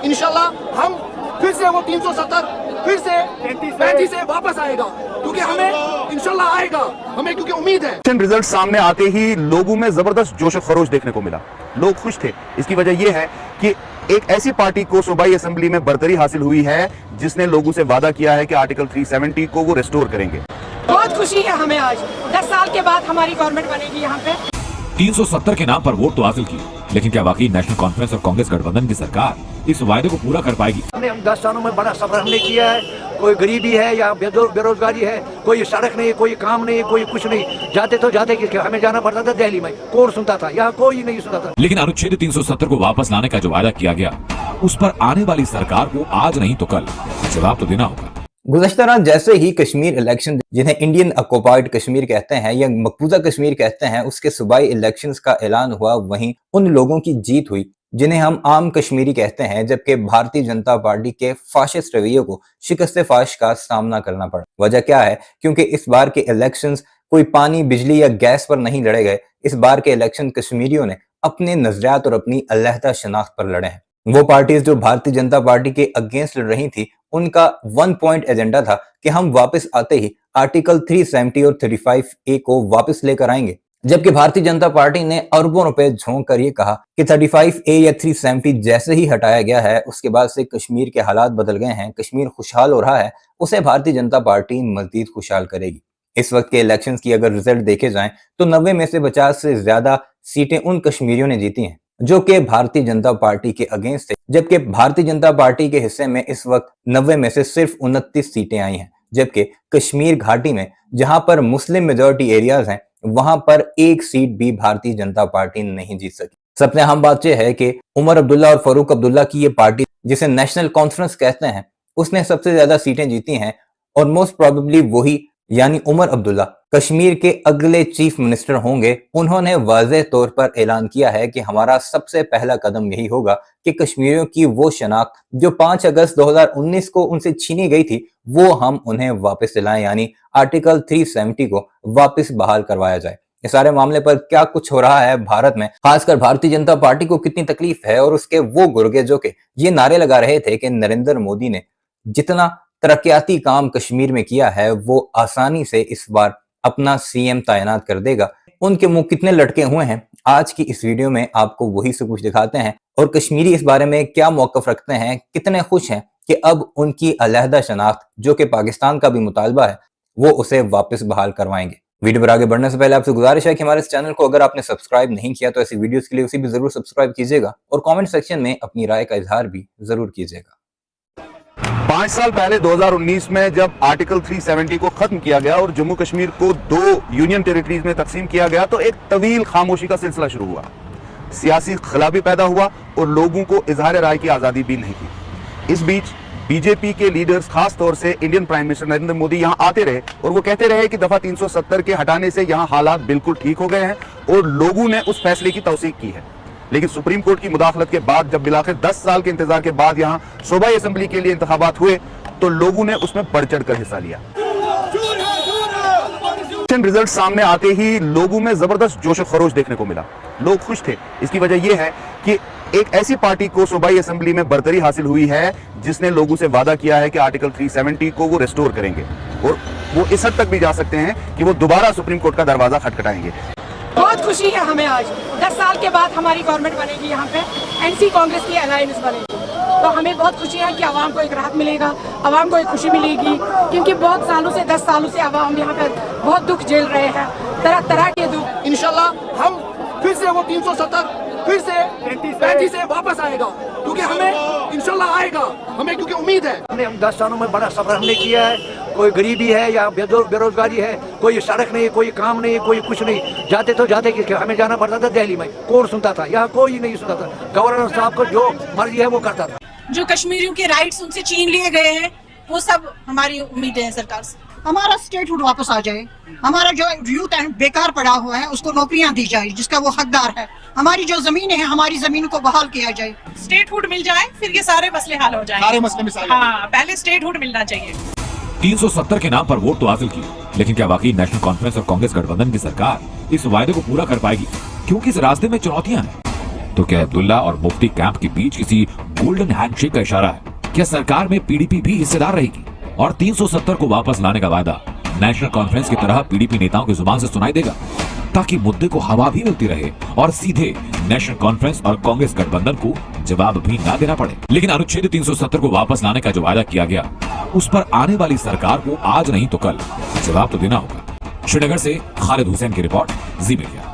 इंशाल्लाह हम फिर से वो 370 फिर से 35 से वापस आएगा, क्योंकि हमें इंशाल्लाह आएगा, हमें क्योंकि उम्मीद है। रिजल्ट सामने आते ही लोगों में जबरदस्त जोश और खरोश देखने को मिला। लोग खुश थे। इसकी वजह यह है कि एक ऐसी पार्टी को सूबाई असेंबली में बरतरी हासिल हुई है जिसने लोगों से वादा किया है कि आर्टिकल 370 को वो रिस्टोर करेंगे। बहुत खुशी है हमें आज 10 साल के बाद हमारी गवर्नमेंट बनेगी यहाँ पे। 370 के नाम पर वोट तो हासिल किए, लेकिन क्या वाकई नेशनल कॉन्फ्रेंस और कांग्रेस गठबंधन की सरकार इस वायदे को पूरा कर पाएगी? हमने 10 सालों में बड़ा सफर हमने किया है। कोई गरीबी है या बेरोजगारी है, कोई सड़क नहीं, कोई काम नहीं, कोई कुछ नहीं। जाते कि हमें जाना पड़ता था दिल्ली में, कोर्ट सुनता था, यहाँ कोई नहीं सुनता था। लेकिन अनुच्छेद 370 को वापस लाने का जो वादा किया गया, उस पर आने वाली सरकार को आज नहीं तो कल जवाब तो देना होगा। गुज़श्ता रात जैसे ही कश्मीर इलेक्शन, जिन्हें इंडियन ऑक्युपाइड कश्मीर कहते हैं या मकबूजा कश्मीर कहते हैं, उसके सूबाई इलेक्शंस का ऐलान हुआ, वहीं उन लोगों की जीत हुई जिन्हें हम आम कश्मीरी कहते हैं, जबकि भारतीय जनता पार्टी के फाशिस्ट रवैये को शिकस्त फाश का सामना करना पड़ा। वजह क्या है? क्योंकि इस बार के इलेक्शंस कोई पानी, बिजली या गैस पर नहीं लड़े गए। इस बार के इलेक्शन कश्मीरियों ने अपने नजरियात और अपनी अलहदा शनाख्त पर लड़े हैं। वो पार्टीज जो भारतीय जनता पार्टी के अगेंस्ट लड़ रही थी, उनका 1 पॉइंट एजेंडा था कि हम वापस आते ही आर्टिकल 370 और 35A को वापस लेकर आएंगे। जबकि भारतीय जनता पार्टी ने अरबों रुपए झोंक कर ये कहा कि 35A या 370 जैसे ही हटाया गया है, उसके बाद से कश्मीर के हालात बदल गए हैं, कश्मीर खुशहाल हो रहा है, उसे भारतीय जनता पार्टी मजीद खुशहाल करेगी। इस वक्त के इलेक्शंस की अगर रिजल्ट देखे जाएं तो 90 में से 50 से ज्यादा सीटें उन कश्मीरियों ने जीती हैं जो कि भारतीय जनता पार्टी के अगेंस्ट थे, जबकि भारतीय जनता पार्टी के हिस्से में इस वक्त 90 में से सिर्फ 29 सीटें आई हैं। जबकि कश्मीर घाटी में, जहां पर मुस्लिम मेजॉरिटी एरियाज हैं, वहां पर एक सीट भी भारतीय जनता पार्टी नहीं जीत सकी। सबसे अहम बात यह है कि उमर अब्दुल्ला और फारूक अब्दुल्ला की ये पार्टी, जिसे नेशनल कॉन्फ्रेंस कहते हैं, उसने सबसे ज्यादा सीटें जीती हैं और मोस्ट प्रोबेबली वही यानी उमर अब्दुल्ला कश्मीर के अगले चीफ मिनिस्टर होंगे। उन्होंने वाज़ेह तौर पर ऐलान किया है कि हमारा सबसे पहला कदम यही होगा कि कश्मीरियों की वो शनाख्त जो 5 अगस्त 2019 को उनसे छीनी गई थी, वो हम उन्हें वापस दिलाएं, यानी आर्टिकल 370 को वापस बहाल करवाया जाए। इस सारे मामले पर क्या कुछ हो रहा है भारत में, खासकर भारतीय जनता पार्टी को कितनी तकलीफ है, और उसके वो गुर्गे जो के ये नारे लगा रहे थे कि नरेंद्र मोदी ने जितना तरक्याती काम कश्मीर में किया है वो आसानी से इस बार अपना सीएम तैनात कर देगा, उनके मुंह कितने लटके हुए हैं, आज की इस वीडियो में आपको वही सब कुछ दिखाते हैं। और कश्मीरी इस बारे में क्या मौकफ रखते हैं, कितने खुश हैं कि अब उनकी अलहदा शनाख्त जो कि पाकिस्तान का भी मुतालबा है, वो उसे वापस बहाल करवाएंगे। वीडियो पर आगे बढ़ने से पहले आपसे गुजारिश है कि हमारे इस चैनल को अगर आपने सब्सक्राइब नहीं किया तो ऐसी वीडियोस के लिए उसे भी जरूर सब्सक्राइब कीजिएगा और कमेंट सेक्शन में अपनी राय का इजहार भी जरूर कीजिएगा। 5 साल पहले 2019 में जब आर्टिकल 370 को खत्म किया गया और जम्मू कश्मीर को 2 यूनियन टेरिटरीज में तकसीम किया गया, तो एक तवील खामोशी का सिलसिला शुरू हुआ। सियासी खला भी पैदा हुआ और लोगों को इजहार राय की आजादी भी नहीं थी। इस बीच बीजेपी के लीडर्स, खास तौर से Indian prime minister Narendra Modi यहां आते रहे और वो कहते रहे कि दफा 370 के हटाने से यहां हालात बिल्कुल ठीक हो गए हैं और लोगों ने उस फैसले की तौसीक की है। लेकिन सुप्रीम कोर्ट की मुदाखलत के बाद, जब बिलाखिर 10 साल के इंतजार के बाद यहां सूबाई असेंबली के लिए इंतखाबात हुए, तो लोगों ने उसमें बढ़ चढ़ कर हिस्सा लिया। रिजल्ट सामने आते ही लोगों में जबरदस्त जोश और खरोश देखने को मिला। लोग खुश थे। इसकी वजह यह है कि एक ऐसी पार्टी को सूबाई असेंबली में बरतरी हासिल हुई है जिसने लोगों से वादा किया है कि आर्टिकल 370 को वो रिस्टोर करेंगे और वो इस हद तक भी जा सकते हैं कि वो दोबारा सुप्रीम कोर्ट का दरवाजा खटखटाएंगे। बहुत खुशी है हमें आज 10 साल के बाद हमारी गवर्नमेंट बनेगी यहाँ पे, एनसी कांग्रेस की अलायंस बनेगी, तो हमें बहुत खुशी है कि आवाम को एक राहत मिलेगा, आवाम को एक खुशी मिलेगी, क्योंकि बहुत सालों से 10 सालों से आवाम यहाँ पे बहुत दुख झेल रहे हैं, तरह तरह के दुख। इंशाल्लाह हम फिर से वो 370 फिर से 35 से वापस आएगा, क्योंकि हमें इंशाल्लाह आएगा, हमें क्योंकि उम्मीद है। हमने 10 सालों में बड़ा सफर हमने किया है। कोई गरीबी है या बेरोजगारी है, कोई सड़क नहीं, कोई काम नहीं, कोई कुछ नहीं। जाते कि हमें जाना पड़ता था दिल्ली में, कोर्ट सुनता था, यहाँ कोई नहीं सुनता था। गवर्नर साहब को जो मर्जी है वो करता था। जो कश्मीरियों के राइट्स उनसे छीन लिए गए हैं, वो सब हमारी उम्मीदें हैं सरकार से। हमारा स्टेटहुड वापस आ जाए, हमारा जो यूथ बेकार पड़ा हुआ है उसको नौकरियां दी जाए जिसका वो हकदार है, हमारी जो जमीन है हमारी जमीन को बहाल किया जाए, स्टेटहुड मिल जाए, फिर ये सारे मसले हल हो जाएंगे। सारे मसले हाँ, पहले स्टेटहुड मिलना चाहिए। 370 के नाम पर वोट तो हासिल किए, लेकिन क्या वाकई नेशनल कॉन्फ्रेंस और कांग्रेस गठबंधन की सरकार इस वायदे को पूरा कर पाएगी? क्योंकि इस रास्ते में चुनौतियां हैं। तो क्या अब्दुल्ला और मुफ्ती कैंप के बीच किसी गोल्डन हैंडशेक का इशारा है? क्या सरकार में पीडीपी भी हिस्सेदार रहेगी और 370 को वापस लाने का वादा नेशनल कॉन्फ्रेंस की तरह पीडीपी नेताओं की जुबान से सुनाई देगा, ताकि मुद्दे को हवा भी मिलती रहे और सीधे नेशनल कॉन्फ्रेंस और कांग्रेस गठबंधन को जवाब भी ना देना पड़े? लेकिन अनुच्छेद 370 को वापस लाने का जो वादा किया गया, उस पर आने वाली सरकार को आज नहीं तो कल जवाब तो देना होगा। श्रीनगर से खालिद हुसैन की रिपोर्ट, जी मीडिया।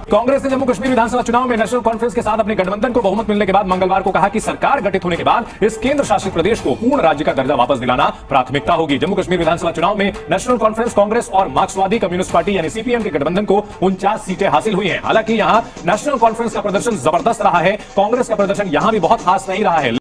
कांग्रेस ने जम्मू कश्मीर विधानसभा चुनाव में नेशनल कॉन्फ्रेंस के साथ अपने गठबंधन को बहुमत मिलने के बाद मंगलवार को कहा कि सरकार गठित होने के बाद इस केंद्र शासित प्रदेश को पूर्ण राज्य का दर्जा वापस दिलाना प्राथमिकता होगी। जम्मू कश्मीर विधानसभा चुनाव में नेशनल कॉन्फ्रेंस, कांग्रेस और मार्क्सवादी कम्युनिस्ट पार्टी यानी सीपीएम के गठबंधन को 49 सीटें हासिल हुई हैं। हालांकि यहां नेशनल कॉन्फ्रेंस का प्रदर्शन जबरदस्त रहा है, कांग्रेस का प्रदर्शन यहां भी बहुत खास नहीं रहा है।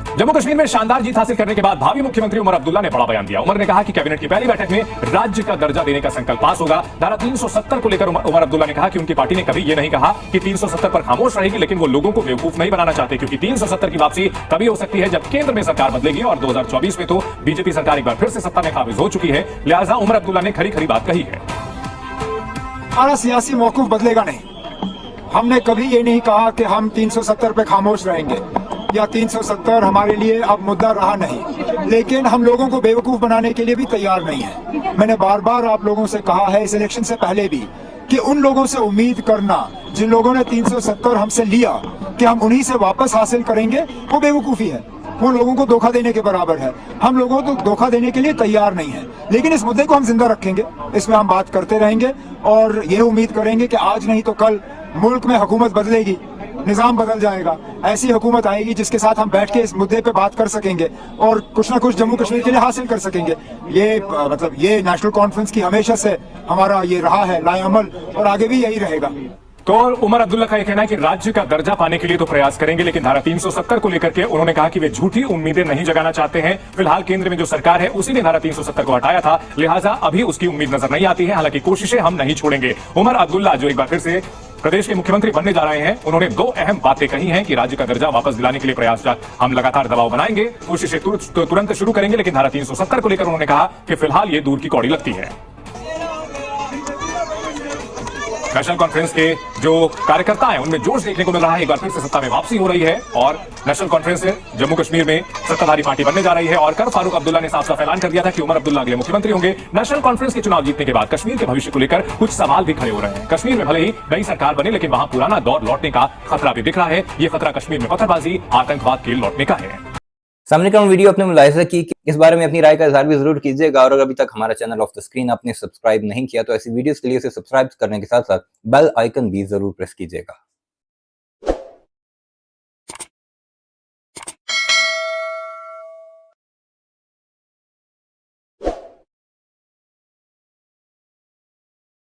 जम्मू कश्मीर में शानदार जीत हासिल करने के बाद भावी मुख्यमंत्री उमर अब्दुल्ला ने बड़ा बयान दिया। उमर ने कहा कि कैबिनेट की पहली बैठक में राज्य का दर्जा देने का संकल्प पास होगा। धारा 370 को लेकर उमर अब्दुल्ला ने कहा कि उनकी पार्टी ने कभी यह नहीं कहा कि 370 पर खामोश रहेगी, लेकिन वो लोगों को बेवकूफ नहीं बनाना चाहते, क्योंकि 370 की वापसी तभी हो सकती है जब केंद्र में सरकार बदलेगी और 2024 में तो बीजेपी सरकार एक बार फिर से सत्ता में काबिज हो चुकी है। लिहाजा उमर अब्दुल्ला ने खरी खरी बात कही है। हमारा सियासी मौकूफ बदलेगा नहीं। हमने कभी ये नहीं कहा कि हम 370 पे खामोश रहेंगे या 370 हमारे लिए अब मुद्दा रहा नहीं, लेकिन हम लोगों को बेवकूफ बनाने के लिए भी तैयार नहीं है। मैंने बार बार आप लोगों से कहा है इस इलेक्शन से पहले भी कि उन लोगों से उम्मीद करना जिन लोगों ने 370 हमसे लिया कि हम उन्हीं से वापस हासिल करेंगे, वो बेवकूफी है। वो लोगों को धोखा देने के बराबर है। हम लोगों को धोखा देने के लिए तैयार नहीं है, लेकिन इस मुद्दे को हम जिंदा रखेंगे, इसमें हम बात करते रहेंगे और ये उम्मीद करेंगे कि आज नहीं तो कल मुल्क में हुकूमत बदलेगी, निजाम बदल जाएगा। ऐसी हुकूमत आएगी जिसके साथ हम बैठ के इस मुद्दे पे बात कर सकेंगे और कुछ ना कुछ जम्मू कश्मीर के लिए हासिल कर सकेंगे। ये नेशनल कॉन्फ्रेंस की हमेशा से हमारा ये रहा है लाएअमल और आगे भी यही रहेगा। तो उमर अब्दुल्ला का कहना है कि राज्य का दर्जा पाने के लिए तो प्रयास करेंगे, लेकिन धारा 370 को लेकर के उन्होंने कहा कि वे झूठी उम्मीदें नहीं जगाना चाहते हैं। फिलहाल केंद्र में जो सरकार है उसी ने धारा 370 को हटाया था, लिहाजा अभी उसकी उम्मीद नजर नहीं आती है। हालांकि कोशिशें हम नहीं छोड़ेंगे। उमर अब्दुल्ला जो एक बार फिर से प्रदेश के मुख्यमंत्री बनने जा रहे हैं, उन्होंने 2 अहम बातें कही हैं कि राज्य का दर्जा वापस दिलाने के लिए प्रयास हम लगातार दबाव बनाएंगे, कोशिशें तुरंत शुरू करेंगे, लेकिन धारा 370 को लेकर उन्होंने कहा कि फिलहाल ये दूर की कौड़ी लगती है। नेशनल कॉन्फ्रेंस के जो कार्यकर्ता हैं उनमें जोश देखने को मिल रहा है। एक बार फिर से सत्ता में वापसी हो रही है और नेशनल कॉन्फ्रेंस से जम्मू कश्मीर में सत्ताधारी पार्टी बनने जा रही है। और कर फारूक अब्दुल्ला ने साफ साफ ऐलान कर दिया था कि उमर अब्दुल्ला अगले मुख्यमंत्री होंगे। नेशनल कॉन्फ्रेंस के चुनाव जीतने के बाद कश्मीर के भविष्य को लेकर कुछ सवाल भी खड़े हो रहे हैं। कश्मीर में भले ही नई सरकार बने, लेकिन वहां पुराना दौर लौटने का खतरा भी दिख रहा है। ये खतरा कश्मीर में पत्थरबाजी, आतंकवाद के लौटने का है। सामने का वीडियो अपने मुलाहिजा की, इस बारे में अपनी राय का इज़हार भी जरूर कीजिएगा। और अगर अभी तक हमारा चैनल ऑफ द स्क्रीन आपने सब्सक्राइब नहीं किया तो ऐसी वीडियोस के लिए उसे सब्सक्राइब करने के साथ साथ बेल आइकन भी जरूर प्रेस कीजिएगा।